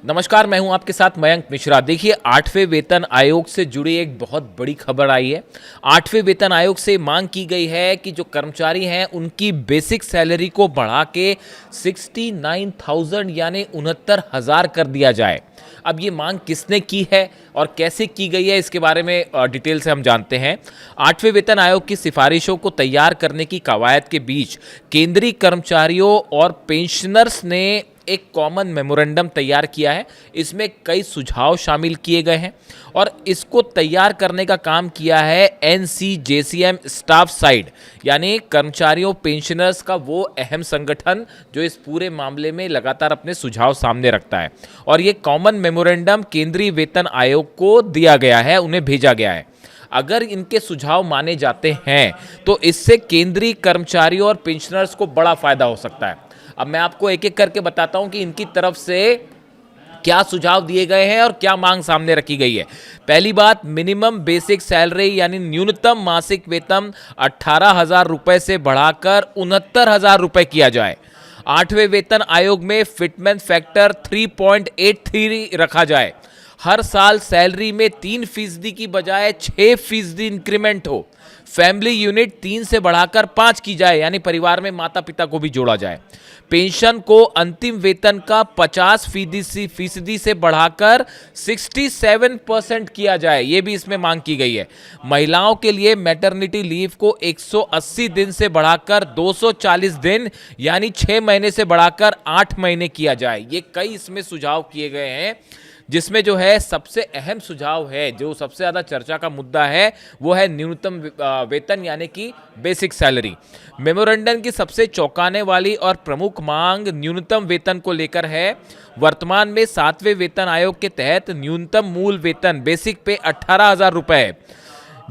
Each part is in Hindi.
नमस्कार, मैं हूं आपके साथ मयंक मिश्रा। देखिए, 8वें वेतन आयोग से जुड़ी एक बहुत बड़ी खबर आई है। 8वें वेतन आयोग से मांग की गई है कि जो कर्मचारी हैं उनकी बेसिक सैलरी को बढ़ा के 69,000 यानी 69,000 कर दिया जाए। अब ये मांग किसने की है और कैसे की गई है, इसके बारे में डिटेल से हम जानते हैं। 8वें वेतन आयोग की सिफारिशों को तैयार करने की कवायद के बीच केंद्रीय कर्मचारियों और पेंशनर्स ने एक कॉमन मेमोरेंडम तैयार किया है। इसमें कई सुझाव शामिल किए गए हैं और इसको तैयार करने का काम किया है NCJCM स्टाफ साइड, यानी कर्मचारियों पेंशनर्स का वो अहम संगठन जो इस पूरे मामले में लगातार अपने सुझाव सामने रखता है। और ये कॉमन मेमोरेंडम केंद्रीय वेतन आयोग को दिया गया है, उन्हें भेजा गया है। अगर इनके सुझाव माने जाते हैं तो इससे केंद्रीय कर्मचारियों और पेंशनर्स को बड़ा फायदा हो सकता है। अब मैं आपको एक एक करके बताता हूं कि इनकी तरफ से क्या सुझाव दिए गए हैं और क्या मांग सामने रखी गई है। पहली बात, मिनिमम बेसिक सैलरी यानी न्यूनतम मासिक वेतन 18,000 रुपए से बढ़ाकर 69,000 रुपए किया जाए। 8वें वेतन आयोग में फिटमेंट फैक्टर 3.83 रखा जाए। हर साल सैलरी में 3% की बजाय 6% इंक्रीमेंट हो। फैमिली यूनिट 3 से बढ़ाकर 5 की जाए, यानी परिवार में माता पिता को भी जोड़ा जाए। पेंशन को अंतिम वेतन का 50% से बढ़ाकर 67% किया जाए, यह भी इसमें मांग की गई है। महिलाओं के लिए मैटरनिटी लीव को 180 दिन से बढ़ाकर 240 दिन यानी 6 महीने से बढ़ाकर 8 महीने किया जाए। ये कई इसमें सुझाव किए गए हैं, जिसमें जो है सबसे अहम सुझाव है, जो सबसे ज़्यादा चर्चा का मुद्दा है, वो है न्यूनतम वेतन यानी कि बेसिक सैलरी। मेमोरेंडम की सबसे चौंकाने वाली और प्रमुख मांग न्यूनतम वेतन को लेकर है। वर्तमान में 7वें वेतन आयोग के तहत न्यूनतम मूल वेतन बेसिक पे 18,000 रुपये है।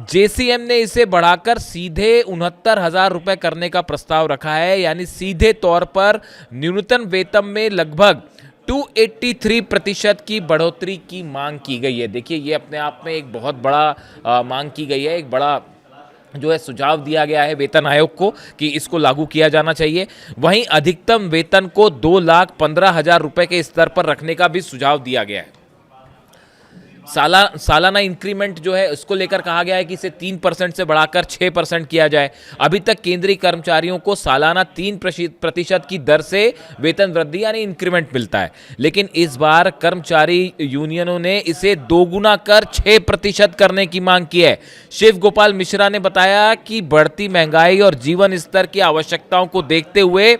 JCM ने इसे बढ़ाकर सीधे 69,000 रुपये करने का प्रस्ताव रखा है, यानी सीधे तौर पर न्यूनतम वेतन में लगभग 283% की बढ़ोतरी की मांग की गई है। देखिए, ये अपने आप में एक बहुत बड़ा मांग की गई है, एक बड़ा जो है सुझाव दिया गया है वेतन आयोग को कि इसको लागू किया जाना चाहिए। वहीं अधिकतम वेतन को 2,15,000 रुपए के स्तर पर रखने का भी सुझाव दिया गया है। सालाना इंक्रीमेंट जो है उसको लेकर कहा गया है कि इसे 3% से बढ़ाकर 6% किया जाए। अभी तक केंद्रीय कर्मचारियों को सालाना 3% की दर से वेतन वृद्धि यानी इंक्रीमेंट मिलता है, लेकिन इस बार कर्मचारी यूनियनों ने इसे दोगुना कर 6% करने की मांग की है। शिव गोपाल मिश्रा ने बताया कि बढ़ती महंगाई और जीवन स्तर की आवश्यकताओं को देखते हुए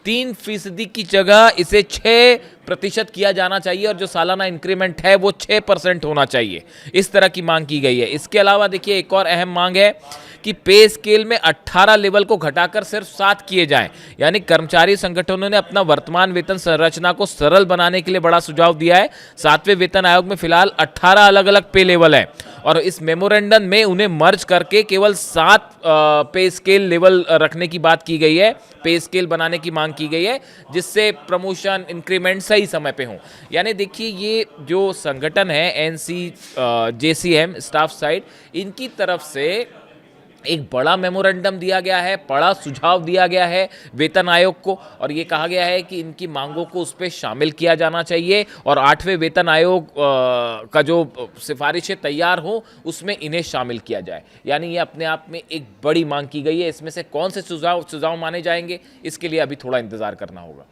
3% की जगह इसे 6% किया जाना चाहिए और जो सालाना इंक्रीमेंट है वो 6% होना चाहिए। इस तरह की मांग की गई है। इसके अलावा देखिए, एक और अहम मांग है कि पे स्केल में 18 लेवल को घटाकर सिर्फ 7 किए जाएं, यानी कर्मचारी संगठनों ने अपना वर्तमान वेतन संरचना को सरल बनाने के लिए बड़ा सुझाव दिया है। 7वें वेतन आयोग में फिलहाल 18 अलग अलग पे लेवल है और इस मेमोरेंडम में उन्हें मर्ज करके केवल 7 पे स्केल लेवल रखने की बात की गई है, पे स्केल बनाने की मांग की गई है, जिससे प्रमोशन इंक्रीमेंट सही समय पे हों। यानी देखिए, ये जो संगठन है NCJCM स्टाफ साइड, इनकी तरफ से एक बड़ा मेमोरेंडम दिया गया है, बड़ा सुझाव दिया गया है वेतन आयोग को और ये कहा गया है कि इनकी मांगों को उस पर शामिल किया जाना चाहिए और 8वें वेतन आयोग का जो सिफारिशें तैयार हो उसमें इन्हें शामिल किया जाए। यानी ये अपने आप में एक बड़ी मांग की गई है। इसमें से कौन से सुझाव माने जाएंगे, इसके लिए अभी थोड़ा इंतजार करना होगा।